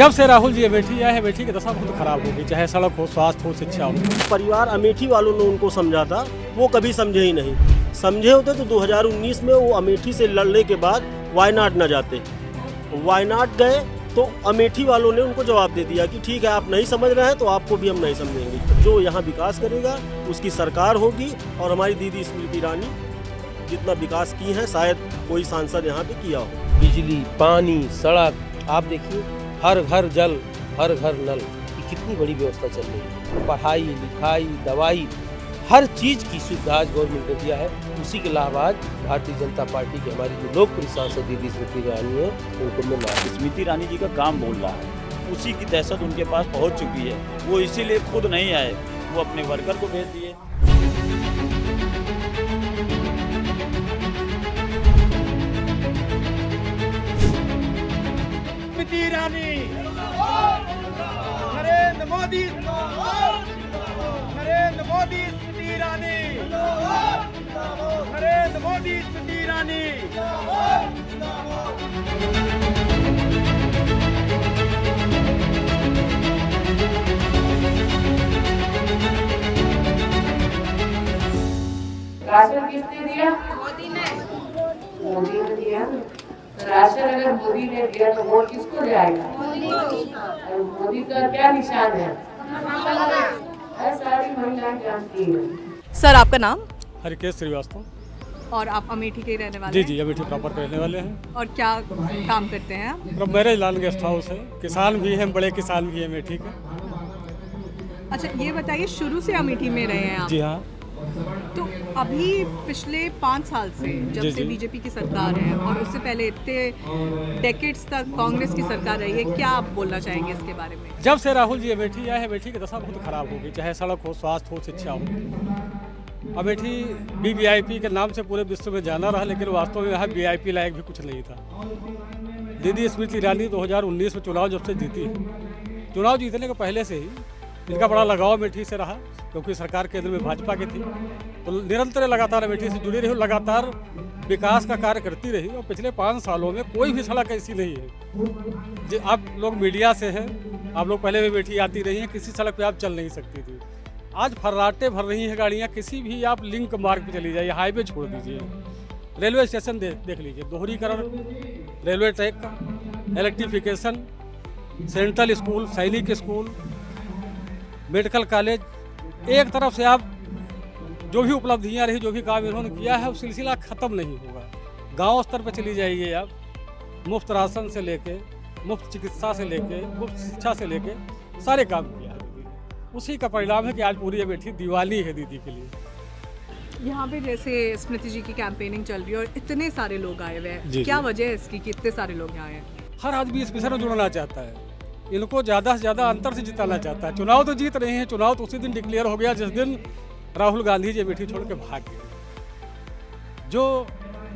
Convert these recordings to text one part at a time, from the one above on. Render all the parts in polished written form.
जब से राहुल जी अमेठी आए हैं, अमेठी की दशा बहुत खराब हो गई, चाहे सड़क हो, स्वास्थ्य हो, शिक्षा हो। परिवार अमेठी वालों ने उनको समझा था, वो कभी समझे ही नहीं। समझे होते तो 2019 में वो अमेठी से लड़ने के बाद वायनाड न जाते। वायनाड गए तो अमेठी वालों ने उनको जवाब दे दिया कि ठीक है, आप नहीं समझ रहे हैं तो आपको भी हम नहीं समझेंगे। जो यहाँ विकास करेगा उसकी सरकार होगी। और हमारी दीदी स्मृति ईरानी जितना विकास की है शायद कोई सांसद यहाँ पे किया हो। बिजली, पानी, सड़क, आप देखिए हर घर जल, हर घर नल, ये कितनी बड़ी व्यवस्था चल रही है। पढ़ाई, लिखाई, दवाई, हर चीज़ की सुविधा आज गवर्नमेंट ने दिया है। उसी के लाभ आज भारतीय जनता पार्टी की हमारी जो लोकप्रिय सांसद दीदी स्मृति ईरानी है उनको मिल रहा है। स्मृति ईरानी जी का काम बोल रहा है, उसी की दहशत उनके पास पहुंच चुकी है। वो इसीलिए खुद नहीं आए, वो अपने वर्कर को भेज दिए। स्मृति ईरानी, नरेंद्र मोदी, नरेंद्र मोदी, स्मृति ईरानी, नरेंद्र मोदी, स्मृति ईरानी। राशन किसने दिया? मोदी ने दिया। राशन अगर मोदी ने दिया तो वोट किसको जाएगा? और मोदी का क्या निशान है? सारी महिलाएं जानती हैं। सर, आपका नाम? हरिकेश श्रीवास्तव। और आप अमेठी के ही रहने वाले जी हैं? जी, अमेठी प्रॉपर के रहने वाले हैं। और क्या काम करते हैं आप? और मैरिज लाल गेस्ट हाउस है, किसान भी हैं, बड़े किसान भी हैं अमेठी के। अच्छा, ये बताइए, शुरू से अमेठी में रहे हैं आप? जी हाँ। तो अभी पिछले 5 साल से जब जी, से जी। बीजेपी की सरकार है और उससे पहले इतने डेकेड्स तक कांग्रेस की सरकार रही है, क्या आप बोलना चाहेंगे इसके बारे में? जब से राहुल जी अमेठी आए हैं, अमेठी की दशा बहुत खराब हो गई, चाहे सड़क हो, स्वास्थ्य हो, शिक्षा हो। अमेठी वीवीआईपी के नाम से पूरे विश्व में जाना रहा, लेकिन वास्तव में यहाँ वीआईपी लायक भी कुछ नहीं था। दीदी स्मृति ईरानी 2019 में चुनाव जब से जीती है, चुनाव जीतने के पहले से ही इनका बड़ा लगाव अमेठी से रहा, क्योंकि सरकार केंद्र में भाजपा की थी। तो निरंतर लगातार अमेठी से जुड़ी रही, लगातार विकास का कार्य करती रही। और पिछले 5 सालों में कोई भी सड़क ऐसी नहीं है। जो आप लोग मीडिया से हैं, आप लोग पहले भी अमेठी आती रही हैं, किसी सड़क पे आप चल नहीं सकती थी। आज फर्राटे भर रही हैं गाड़ियाँ, किसी भी आप लिंक मार्ग पे चली जाइए, हाईवे छोड़ दीजिए, रेलवे स्टेशन देख लीजिए, दोहरीकरण रेलवे ट्रैक का, इलेक्ट्रिफिकेशन, सेंट्रल स्कूल, सैनिक स्कूल, मेडिकल कॉलेज, एक तरफ से आप जो भी उपलब्धियां रही, जो भी काम इन्होंने किया है, वो सिलसिला ख़त्म नहीं होगा। गांव स्तर पर चली जाइए आप, मुफ्त राशन से लेके, मुफ्त चिकित्सा से लेके, मुफ्त शिक्षा से लेके सारे काम किया है दीदी ने। उसी का परिणाम है कि आज पूरी अमेठी दीवानी है दीदी के लिए। यहाँ पे जैसे स्मृति जी की कैंपेनिंग चल रही है और इतने सारे लोग आए हुए हैं, जी, क्या जी। वजह है इसकी कि इतने सारे लोग यहाँ आए हैं? हर आदमी इस मिशन में जुड़ना चाहता है, इनको ज़्यादा से ज़्यादा अंतर से जिताना चाहता है। चुनाव तो जीत रहे हैं, चुनाव तो उसी दिन डिक्लेयर हो गया जिस दिन राहुल गांधी जी अमेठी छोड़ के भाग गए। जो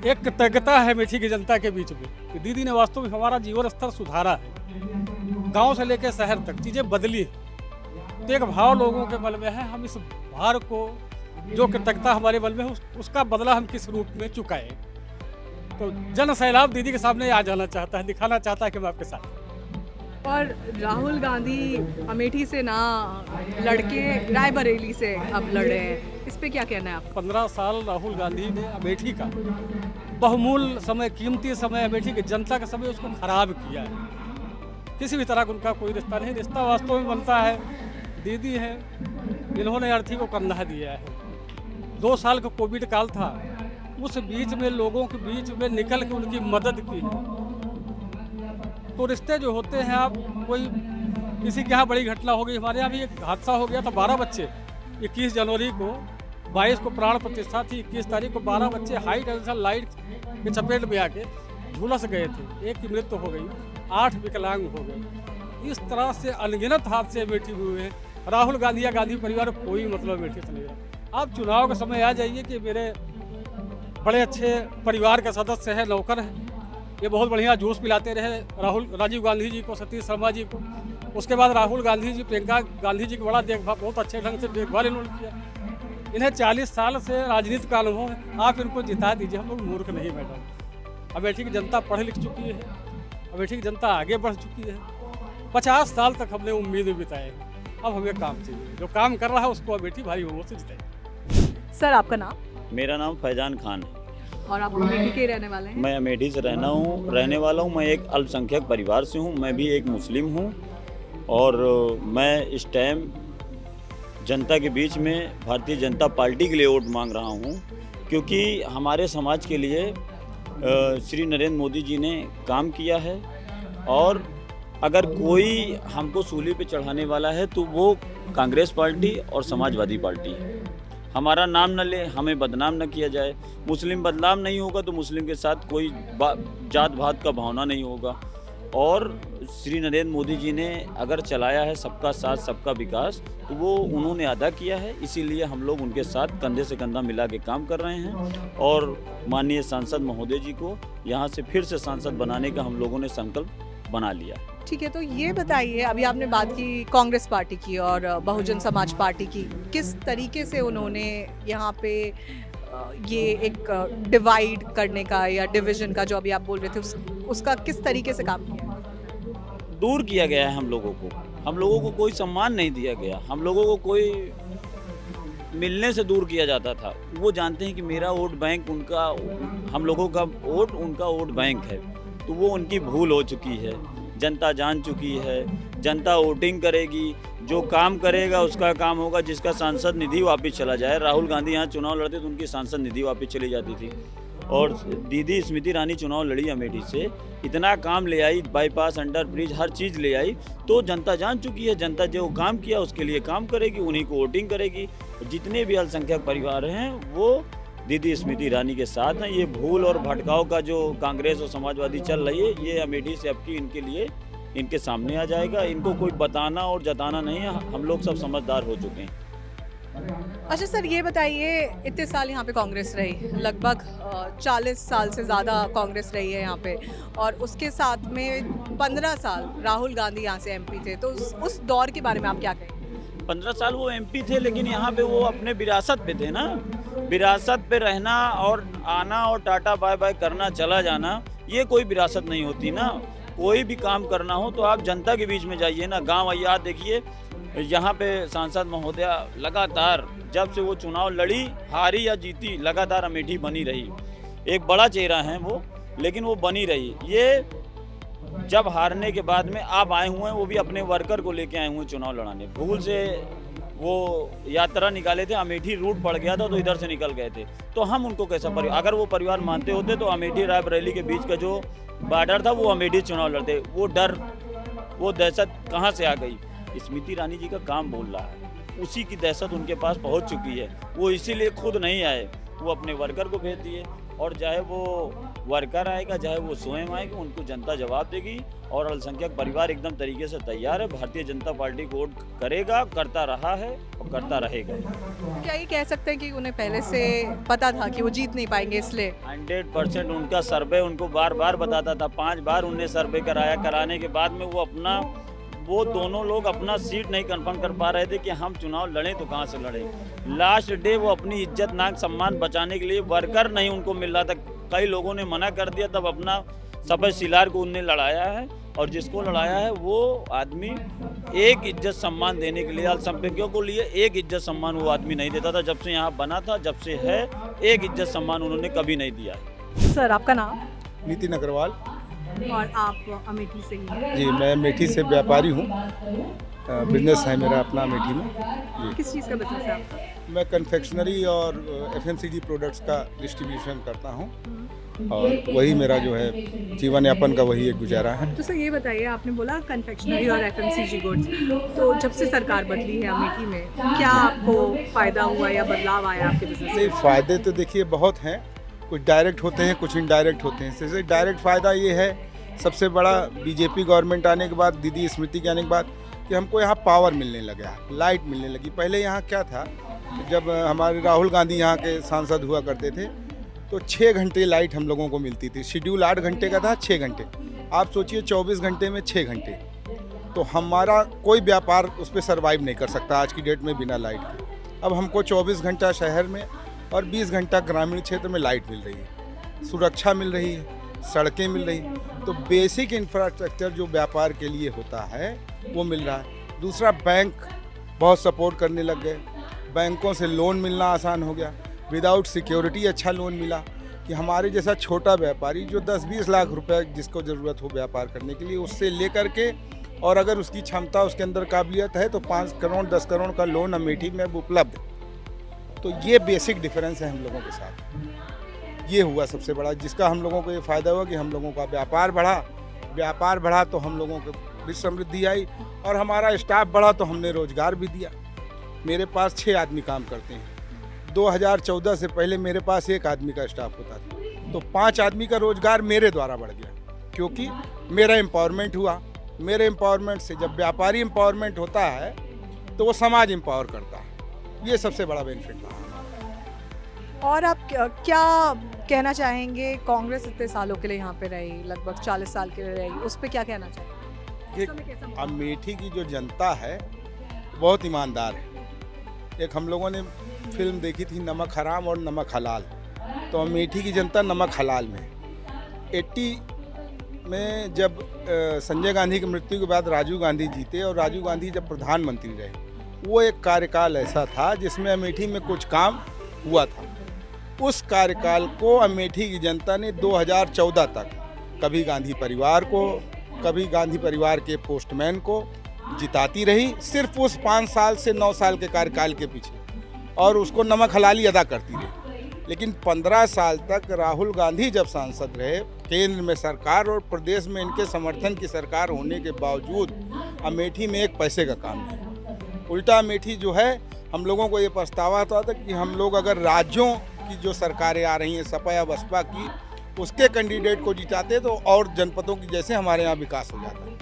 एक कृतज्ञता है अमेठी की जनता के बीच में कि दीदी ने वास्तव में हमारा जीवन स्तर सुधारा है, गांव से लेकर शहर तक चीज़ें बदली हैं। तो एक भाव लोगों के मन में है, हम इस भार को, जो कृतज्ञता हमारे मन में है, उसका बदला हम किस रूप में चुकाएं। तो जन सैलाब दीदी के सामने आ जाना चाहता है, दिखाना चाहता है कि मैं आपके साथ हूं। और राहुल गांधी अमेठी से ना लड़के रायबरेली से अब लड़ रहे हैं, इस पे क्या कहना है आप? 15 साल राहुल गांधी ने अमेठी का बहुमूल्य समय, कीमती समय, अमेठी की जनता का समय उसको खराब किया है। किसी भी तरह का उनका कोई रिश्ता नहीं, रिश्ता वास्तव में बनता है दीदी है, इन्होंने अर्थी को कंधा दिया है। 2 साल का कोविड काल था, उस बीच में लोगों के बीच में निकल के उनकी मदद की। तो रिश्ते जो होते हैं, आप कोई किसी के यहाँ बड़ी घटना हो गई, हमारे यहाँ भी एक हादसा हो गया था, 12 बच्चे 21 जनवरी को, 22 को प्राण प्रतिष्ठा थी, 21 तारीख को 12 बच्चे हाई टेंशन लाइट के चपेट में आके झुलस गए थे। एक की मृत्यु हो गई, 8 विकलांग हो गए। इस तरह से अनगिनत हादसे अमेठी हुए हैं। राहुल गांधी या गांधी परिवार को कोई मतलब अमेठी से नहीं रहा। आप चुनाव का समय आ जाइए कि मेरे बड़े अच्छे परिवार का सदस्य है, नौकर है, ये बहुत बढ़िया जूस पिलाते रहे राजीव गांधी जी को, सतीश शर्मा जी को। उसके बाद राहुल गांधी जी, प्रियंका गांधी जी की बड़ा देखभाल, बहुत अच्छे ढंग से देखभाल इन्होंने किया। इन्हें 40 साल से राजनीति का अनुभव है, आप इनको जिता दीजिए, हम लोग मूर्ख नहीं मैडम। अमेठी की जनता पढ़ लिख चुकी है, अमेठी की जनता आगे बढ़ चुकी है। 50 साल तक हमने उम्मीद बिताए, अब हमें काम चाहिए। जो काम कर रहा है उसको अमेठी भारी बहुमत से जिताए। सर आपका नाम मेरा नाम फैजान खान है। और आप अमेठी के रहने वाले हैं? मैं अमेठी से रहने वाला हूँ। मैं एक अल्पसंख्यक परिवार से हूँ। मैं भी एक मुस्लिम हूँ और मैं इस टाइम जनता के बीच में भारतीय जनता पार्टी के लिए वोट मांग रहा हूँ, क्योंकि हमारे समाज के लिए श्री नरेंद्र मोदी जी ने काम किया है। और अगर कोई हमको सूली पे चढ़ाने वाला है तो वो कांग्रेस पार्टी और समाजवादी पार्टी है। हमारा नाम न ले, हमें बदनाम न किया जाए। मुस्लिम बदनाम नहीं होगा तो मुस्लिम के साथ कोई जात भात का भावना नहीं होगा। और श्री नरेंद्र मोदी जी ने अगर चलाया है सबका साथ सबका विकास, तो वो उन्होंने अदा किया है। इसीलिए हम लोग उनके साथ कंधे से कंधा मिला के काम कर रहे हैं और माननीय सांसद महोदय जी को यहाँ से फिर से सांसद बनाने का हम लोगों ने संकल्प बना लिया। ठीक है, तो ये बताइए, अभी आपने बात की कांग्रेस पार्टी की और बहुजन समाज पार्टी की, किस तरीके से उन्होंने यहाँ पे ये एक डिवाइड करने का या डिवीजन का जो अभी आप बोल रहे थे उसका किस तरीके से काम किया? दूर किया गया है हम लोगों को कोई सम्मान नहीं दिया गया। हम लोगों को कोई मिलने से दूर किया जाता था। वो जानते हैं कि मेरा वोट बैंक उनका, हम लोगों का वोट उनका वोट बैंक है, तो वो उनकी भूल हो चुकी है। जनता जान चुकी है, जनता वोटिंग करेगी, जो काम करेगा उसका काम होगा। जिसका सांसद निधि वापस चला जाए, राहुल गांधी यहाँ चुनाव लड़ते तो उनकी सांसद निधि वापस चली जाती थी। और दीदी स्मृति ईरानी चुनाव लड़ी अमेठी से, इतना काम ले आई, बाईपास, अंडर ब्रिज, हर चीज़ ले आई। तो जनता जान चुकी है, जनता जो काम किया उसके लिए काम करेगी, उन्हीं को वोटिंग करेगी। जितने भी अल्पसंख्यक परिवार हैं वो दीदी स्मृति ईरानी के साथ हैं। ये भूल और भटकाव का जो कांग्रेस और समाजवादी चल रही है, ये अमेठी से अब की इनके लिए इनके सामने आ जाएगा। इनको कोई बताना और जताना नहीं है, हम लोग सब समझदार हो चुके हैं। अच्छा सर, ये बताइए, इतने साल यहाँ पे कांग्रेस रही, लगभग 40 साल से ज़्यादा कांग्रेस रही है यहाँ पे, और उसके साथ में 15 साल राहुल गांधी यहाँ से एमपी थे। तो उस दौर के बारे में आप क्या कहेंगे? 15 साल वो एमपी थे, लेकिन यहाँ पे वो अपने विरासत पे थे ना। विरासत पे रहना और आना और टाटा बाय बाय करना, चला जाना, ये कोई विरासत नहीं होती ना। कोई भी काम करना हो तो आप जनता के बीच में जाइए ना। गांव आइए, आप देखिए यहाँ पे सांसद महोदया लगातार जब से वो चुनाव लड़ी, हारी या जीती, लगातार अमेठी बनी रही। एक बड़ा चेहरा है वो, लेकिन वो बनी रही। ये जब हारने के बाद में आप आए हुए हैं, वो भी अपने वर्कर को लेके आए हुए हैं चुनाव लड़ाने। भूल से वो यात्रा निकाले थे, अमेठी रूट पड़ गया था तो इधर से निकल गए थे। तो हम उनको कैसा अगर वो परिवार मानते होते तो अमेठी रायबरेली के बीच का जो बॉर्डर था वो अमेठी चुनाव लड़ते। वो डर, वो दहशत कहाँ से आ गई? स्मृति ईरानी जी का काम बोल रहा है, उसी की दहशत उनके पास पहुंच चुकी है। वो इसीलिए खुद नहीं आए, वो अपने वर्कर को भेज दिए। और चाहे वो वर्कर आएगा, चाहे वो स्वयं आएगा, उनको जनता जवाब देगी। और अल्पसंख्यक परिवार एकदम तरीके से तैयार है, भारतीय जनता पार्टी को वोट करेगा, करता रहा है और करता रहेगा। क्या ये कह सकते हैं कि उन्हें पहले से पता था कि वो जीत नहीं पाएंगे, इसलिए? 100% उनका सर्वे उनको बार बार बताता था। 5 बार उनने सर्वे कराया, कराने के बाद में वो दोनों लोग अपना सीट नहीं कंफर्म कर पा रहे थे कि हम चुनाव लड़ें तो कहाँ से लड़ें। लास्ट डे वो अपनी इज्जत नाक सम्मान बचाने के लिए वर्कर नहीं उनको मिल रहा था, कई लोगों ने मना कर दिया, तब अपना सफेद सिलार को उनने लड़ाया है। और जिसको लड़ाया है वो आदमी एक इज्जत सम्मान देने के लिए, अल्पसंख्यकों को लिए एक इज्जत सम्मान वो आदमी नहीं देता था। जब से यहाँ बना था, जब से है, एक इज्जत सम्मान उन्होंने कभी नहीं दिया है। सर आपका नाम? नितिन अग्रवाल। और आप अमेठी से ही हैं? जी, मैं अमेठी से व्यापारी हूँ। बिजनेस है मेरा अपना अमेठी में। जी। किस चीज़ का बिजनेस है आपका? मैं कन्फेक्शनरी और FMCG प्रोडक्ट्स का डिस्ट्रीब्यूशन करता हूँ, और वही मेरा जो है जीवन यापन का वही एक गुजारा है। तो सर ये बताइए, आपने बोला कन्फेक्शनरी और FMCG गुड्स, तो जब से सरकार बदली है अमेठी में, क्या आपको फ़ायदा हुआ या बदलाव आया आपके बिजनेस नहीं, में? फ़ायदे तो देखिए बहुत हैं, कुछ डायरेक्ट होते हैं, कुछ इनडायरेक्ट होते हैं। जैसे डायरेक्ट फ़ायदा ये है, सबसे बड़ा बीजेपी गवर्नमेंट आने के बाद, दीदी स्मृति के आने के बाद, कि हमको यहाँ पावर मिलने लगा, लाइट मिलने लगी। पहले यहाँ क्या था, जब हमारे राहुल गांधी यहाँ के सांसद हुआ करते थे तो 6 घंटे लाइट हम लोगों को मिलती थी। शेड्यूल 8 घंटे का था, 6 घंटे। आप सोचिए 24 घंटे में 6 घंटे, तो हमारा कोई व्यापार उस पर सर्वाइव नहीं कर सकता आज की डेट में बिना लाइट के। अब हमको 24 घंटा शहर में और 20 घंटा ग्रामीण क्षेत्र में लाइट मिल रही है, सुरक्षा मिल रही है, सड़कें मिल रही, तो बेसिक इंफ्रास्ट्रक्चर जो व्यापार के लिए होता है वो मिल रहा है। दूसरा, बैंक बहुत सपोर्ट करने लग गए, बैंकों से लोन मिलना आसान हो गया, विदाउट सिक्योरिटी अच्छा लोन मिला कि हमारे जैसा छोटा व्यापारी जो 10-20 लाख रुपए जिसको ज़रूरत हो व्यापार करने के लिए, उससे लेकर के, और अगर उसकी क्षमता उसके अंदर काबिलियत है तो 5 करोड़ 10 करोड़ का लोन अमेठी में उपलब्ध। तो ये बेसिक डिफरेंस है हम लोगों के साथ। ये हुआ सबसे बड़ा, जिसका हम लोगों को ये फ़ायदा हुआ कि हम लोगों का व्यापार बढ़ा तो हम लोगों को भी समृद्धि आई, और हमारा स्टाफ बढ़ा तो हमने रोज़गार भी दिया। मेरे पास 6 आदमी काम करते हैं। 2014 से पहले मेरे पास 1 आदमी का स्टाफ होता था, तो 5 आदमी का रोज़गार मेरे द्वारा बढ़ गया, क्योंकि मेरा एम्पावरमेंट हुआ। मेरे एम्पावरमेंट से जब व्यापारी एम्पावरमेंट होता है तो वो समाज एम्पावर करता है। ये सबसे बड़ा बेनिफिट रहा। और आप क्या कहना चाहेंगे, कांग्रेस इतने सालों के लिए यहाँ पे रही, लगभग 40 साल के लिए रही, उस पर क्या कहना चाहेंगे? ये अमेठी की जो जनता है बहुत ईमानदार है। एक हम लोगों ने फिल्म देखी थी नमक हराम और नमक हलाल, तो अमेठी की जनता नमक हलाल में। 80 में जब संजय गांधी की मृत्यु के बाद राजीव गांधी जीते, और राजीव गांधी जब प्रधानमंत्री रहे, वो एक कार्यकाल ऐसा था जिसमें अमेठी में कुछ काम हुआ था। उस कार्यकाल को अमेठी की जनता ने 2014 तक कभी गांधी परिवार को, कभी गांधी परिवार के पोस्टमैन को जिताती रही, सिर्फ उस 5 साल से 9 साल के कार्यकाल के पीछे, और उसको नमक हलाली अदा करती रही। लेकिन 15 साल तक राहुल गांधी जब सांसद रहे, केंद्र में सरकार और प्रदेश में इनके समर्थन की सरकार होने के बावजूद अमेठी में एक पैसे का काम नहीं। उल्टा अमेठी जो है, हम लोगों को ये पछतावा आता था कि हम लोग अगर राज्यों की जो सरकारें आ रही हैं सपा या बसपा की, उसके कैंडिडेट को जिताते तो और जनपदों की जैसे हमारे यहाँ विकास हो जाता।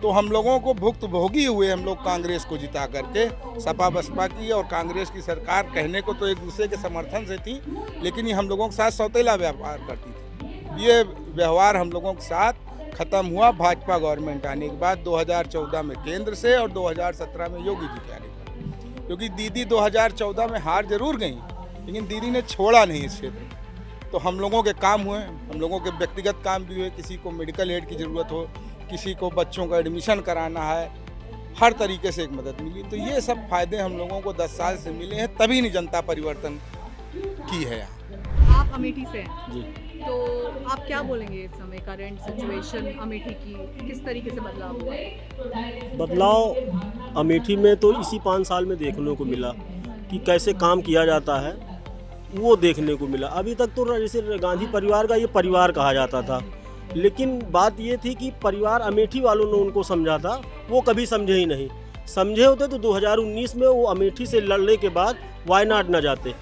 तो हम लोगों को भुक्तभोगी हुए हम लोग कांग्रेस को जिता करके। सपा बसपा की और कांग्रेस की सरकार कहने को तो एक दूसरे के समर्थन से थी, लेकिन ये हम लोगों के साथ सौतेला व्यवहार करती थी। ये व्यवहार हम लोगों के साथ खत्म हुआ भाजपा गवर्नमेंट आने के बाद 2014 में केंद्र से, और 2017 में योगी जी के आने के बाद। क्योंकि दीदी 2014 में हार जरूर गई, लेकिन दीदी ने छोड़ा नहीं इस क्षेत्र। तो हम लोगों के काम हुए, हम लोगों के व्यक्तिगत काम भी हुए। किसी को मेडिकल एड की ज़रूरत हो, किसी को बच्चों का एडमिशन कराना है, हर तरीके से एक मदद मिली। तो ये सब फायदे हम लोगों को 10 साल से मिले हैं, तभी नहीं जनता परिवर्तन की है यहाँ। आप अमेठी से हैं जी। तो आप क्या बोलेंगे इस समय करंट सिचुएशन अमेठी की, किस तरीके से बदलाव हुआ है? बदलाव अमेठी में तो इसी 5 साल में देखने को मिला कि कैसे काम किया जाता है, वो देखने को मिला। अभी तक तो जैसे गांधी परिवार का ये परिवार कहा जाता था, लेकिन बात ये थी कि परिवार अमेठी वालों ने उनको समझा था, वो कभी समझे ही नहीं। समझे होते तो 2019 में वो अमेठी से लड़ने के बाद वायनाड न जाते।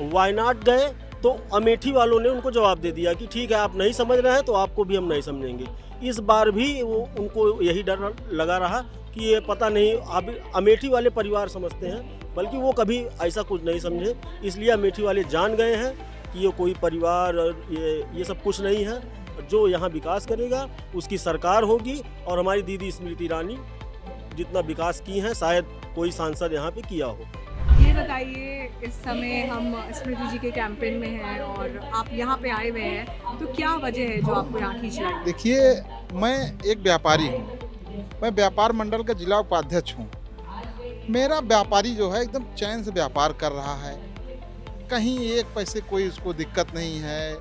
वायनाड गए तो अमेठी वालों ने उनको जवाब दे दिया कि ठीक है, आप नहीं समझ रहे हैं तो आपको भी हम नहीं समझेंगे। इस बार भी वो उनको यही डर लगा रहा कि ये पता नहीं अब अमेठी वाले परिवार समझते हैं, बल्कि वो कभी ऐसा कुछ नहीं समझे। इसलिए अमेठी वाले जान गए हैं कि ये कोई परिवार ये सब कुछ नहीं है। जो यहाँ विकास करेगा उसकी सरकार होगी, और हमारी दीदी स्मृति ईरानी जितना विकास की हैं शायद कोई सांसद यहाँ पे किया हो। ये बताइए, इस समय हम स्मृति जी के कैंपेन में हैं और आप यहाँ पे आए हुए हैं, तो क्या वजह है जो आपको यहाँ खींच रहा है? देखिए, मैं एक व्यापारी हूँ, मैं व्यापार मंडल का जिला उपाध्यक्ष हूँ। मेरा व्यापारी जो है एकदम चैन से व्यापार कर रहा है, कहीं एक पैसे कोई उसको दिक्कत नहीं है,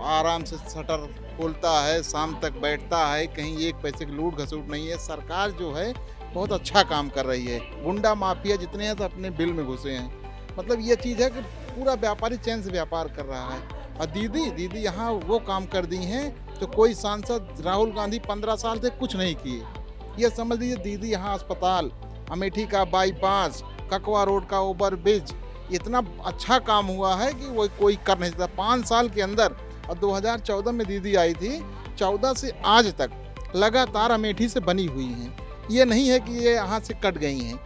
आराम से शटर खोलता है, शाम तक बैठता है, कहीं एक पैसे की लूट घसूट नहीं है। सरकार जो है बहुत अच्छा काम कर रही है। गुंडा माफिया जितने हैं सब अपने बिल में घुसे हैं। मतलब ये चीज़ है कि पूरा व्यापारी चैन से व्यापार कर रहा है। और दीदी यहाँ वो काम कर दी हैं तो कोई सांसद राहुल गांधी 15 साल से कुछ नहीं किए। ये समझ लीजिए, दीदी यहाँ अस्पताल, अमेठी का बाईपास, ककवा रोड का ओवर ब्रिज, इतना अच्छा काम हुआ है कि वो कोई कर नहीं सकता 5 साल के अंदर। और 2014 में दीदी आई थी, 14 से आज तक लगातार अमेठी से बनी हुई हैं। ये नहीं है कि ये यहाँ से कट गई हैं।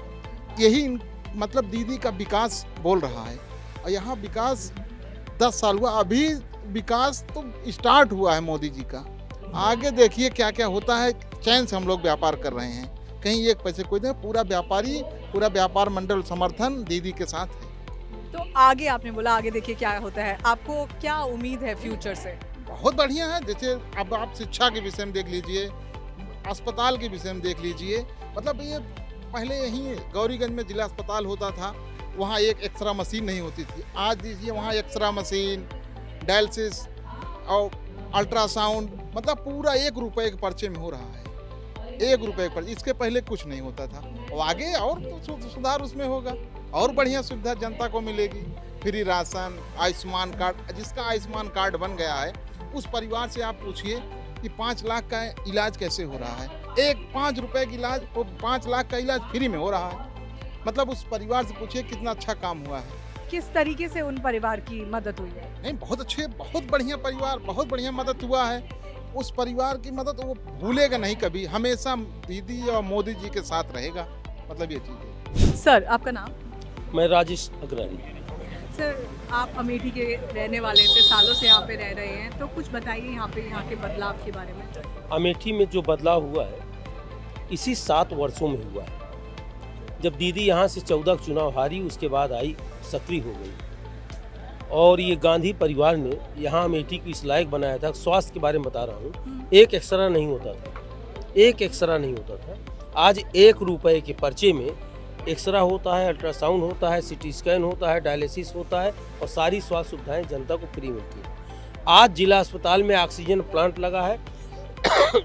यही मतलब दीदी का विकास बोल रहा है। और यहाँ विकास 10 साल हुआ, अभी विकास तो स्टार्ट हुआ है मोदी जी का। आगे देखिए क्या क्या होता है। चैन से हम लोग व्यापार कर रहे हैं, कहीं एक पैसे कोई नहीं। पूरा व्यापार मंडल समर्थन दीदी के साथ है। तो आगे आपने बोला आगे देखिए क्या होता है, आपको क्या उम्मीद है फ्यूचर से? बहुत बढ़िया है। जैसे अब आप शिक्षा के विषय में देख लीजिए, अस्पताल के विषय में देख लीजिए। मतलब ये पहले यहीं गौरीगंज में जिला अस्पताल होता था, वहाँ एक एक्सरा मशीन नहीं होती थी। आज दीजिए वहाँ एक्सरा मशीन, डायलिसिस और अल्ट्रासाउंड, मतलब पूरा 1 रुपए के पर्चे में हो रहा है। 1 रुपए के पर्चे, इसके पहले कुछ नहीं होता था। और आगे और तो सुधार उसमें होगा, और बढ़िया सुविधा जनता को मिलेगी। फ्री राशन, आयुष्मान कार्ड, जिसका आयुष्मान कार्ड बन गया है उस परिवार से आप पूछिए कि 5 लाख का इलाज कैसे हो रहा है। एक 5 रुपए का इलाज, वो 5 लाख का इलाज फ्री में हो रहा है। मतलब उस परिवार से पूछिए कितना अच्छा काम हुआ है। किस तरीके से उन परिवार की मदद हुई है? नहीं, बहुत अच्छे, बहुत बढ़िया परिवार, बहुत बढ़िया मदद हुआ है। उस परिवार की मदद वो भूलेगा नहीं कभी, हमेशा दीदी और मोदी जी के साथ रहेगा। मतलब ये चीज़ है। सर, आपका नाम? मैं राजेश अग्रवाल। सर, आप अमेठी के रहने वाले थे, सालों से यहाँ पे रह रहे हैं, तो कुछ बताइए यहाँ के बदलाव के बारे में। अमेठी में जो बदलाव हुआ है इसी 7 वर्षों में हुआ है। जब दीदी यहाँ से 14 चुनाव हारी, उसके बाद आई, सक्रिय हो गई, और ये गांधी परिवार ने यहाँ अमेठी को इस लायक बनाया था। स्वास्थ्य के बारे में बता रहा हूँ, एक एक्सरा नहीं होता था, एक एक्सरा नहीं होता था। आज 1 रुपए के पर्चे में एक्सरा होता है, अल्ट्रासाउंड होता है, सिटी स्कैन होता है, डायलिसिस होता है, और सारी स्वास्थ्य सुविधाएं जनता को फ्री मिलती है। आज जिला अस्पताल में ऑक्सीजन प्लांट लगा है,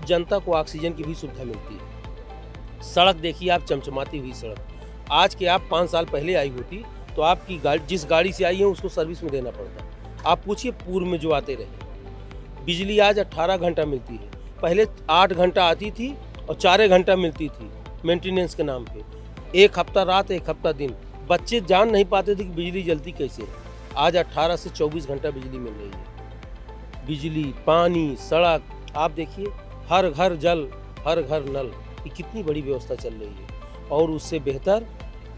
जनता को ऑक्सीजन की भी सुविधा मिलती है। सड़क देखिए आप, चमचमाती हुई सड़क। आज के आप 5 साल पहले आई होती तो आपकी गाड़ी, जिस गाड़ी से आई है उसको सर्विस में देना पड़ता। आप पूछिए पूर्व में जो आते रहे। बिजली आज 18 घंटा मिलती है, पहले 8 घंटा आती थी और 4 घंटा मिलती थी मेंटेनेंस के नाम पे। 1 हफ्ता रात, 1 हफ्ता दिन। बच्चे जान नहीं पाते थे कि बिजली जलती कैसे है। आज 18 से 24 घंटा बिजली मिल रही है। बिजली, पानी, सड़क, आप देखिए, हर घर जल, हर घर नल। ये कितनी बड़ी व्यवस्था चल रही है। और उससे बेहतर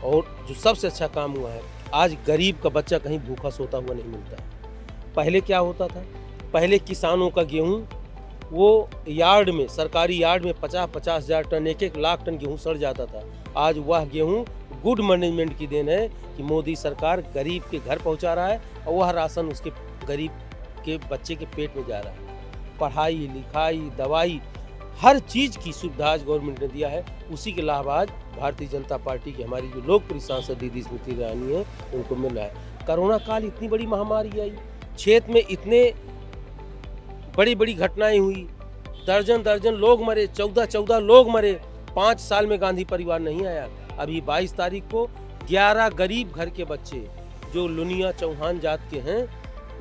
और जो सबसे अच्छा काम हुआ है, आज गरीब का बच्चा कहीं भूखा सोता हुआ नहीं मिलता है। पहले क्या होता था? पहले किसानों का गेहूं वो यार्ड में, सरकारी यार्ड में 50-50 हज़ार टन, 1-1 लाख टन गेहूं सड़ जाता था। आज वह गेहूं गुड मैनेजमेंट की देन है कि मोदी सरकार गरीब के घर पहुंचा रहा है, और वह राशन उसके गरीब के बच्चे के पेट में जा रहा है। पढ़ाई, लिखाई, दवाई, हर चीज़ की सुविधा आज गवर्नमेंट ने दिया है। उसी के लाभ आज भारतीय जनता पार्टी की हमारी जो लोकप्रिय सांसद दीदी स्मृति ईरानी है उनको मिल रहा है। कोरोना काल इतनी बड़ी महामारी आई, क्षेत्र में इतने बड़ी बड़ी घटनाएं हुई, दर्जन दर्जन लोग मरे, 14 लोग मरे। 5 साल में गांधी परिवार नहीं आया। अभी 22 तारीख को 11 गरीब घर के बच्चे जो लुनिया चौहान जात के हैं,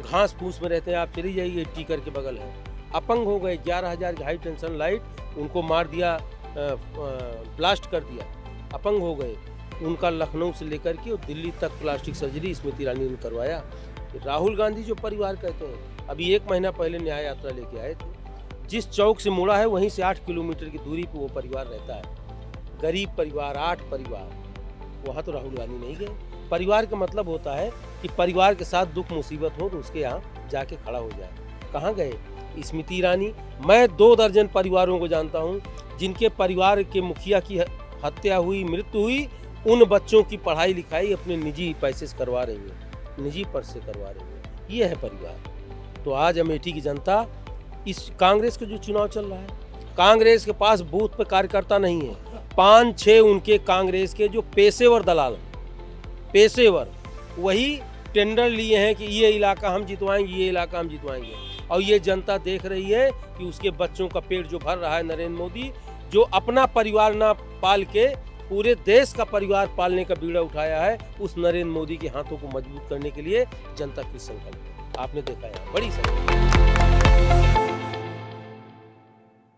घास फूस में रहते हैं, आप चली जाइए टीकर के बगल है, अपंग हो गए। 11,000 की हाई टेंशन लाइट उनको मार दिया, ब्लास्ट कर दिया, अपंग हो गए। उनका लखनऊ से लेकर के दिल्ली तक प्लास्टिक सर्जरी स्मृति ईरानी ने करवाया। राहुल गांधी जो परिवार कहते हैं, अभी 1 महीना पहले न्याय यात्रा लेके आए थे। जिस चौक से मुड़ा है वहीं से 8 किलोमीटर की दूरी पर वो परिवार रहता है। गरीब परिवार, 8 परिवार, वहाँ तो राहुल गांधी नहीं गए। परिवार का मतलब होता है कि परिवार के साथ दुख मुसीबत हो तो उसके यहाँ जाके खड़ा हो जाए। कहाँ गए स्मृति ईरानी? मैं 2 दर्जन परिवारों को जानता हूँ जिनके परिवार के मुखिया की हत्या हुई, मृत्यु हुई। उन बच्चों की पढ़ाई लिखाई अपने निजी पैसे से करवा रही है, निजी पर्स से करवा रही है। ये है परिवार। तो आज अमेठी की जनता, इस कांग्रेस का जो चुनाव चल रहा है, कांग्रेस के पास बूथ पे कार्यकर्ता नहीं है। 5-6 उनके कांग्रेस के जो पेशेवर दलाल, पेशेवर, वही टेंडर लिए हैं कि ये इलाका हम जितवाएंगे, ये इलाका हम जितवाएंगे। और ये जनता देख रही है कि उसके बच्चों का पेट जो भर रहा है नरेंद्र मोदी, जो अपना परिवार ना पाल के पूरे देश का परिवार पालने का बीड़ा उठाया है, उस नरेंद्र मोदी के हाथों को मजबूत करने के लिए जनता की संकल्प आपने देखा है। बड़ी संकल्प।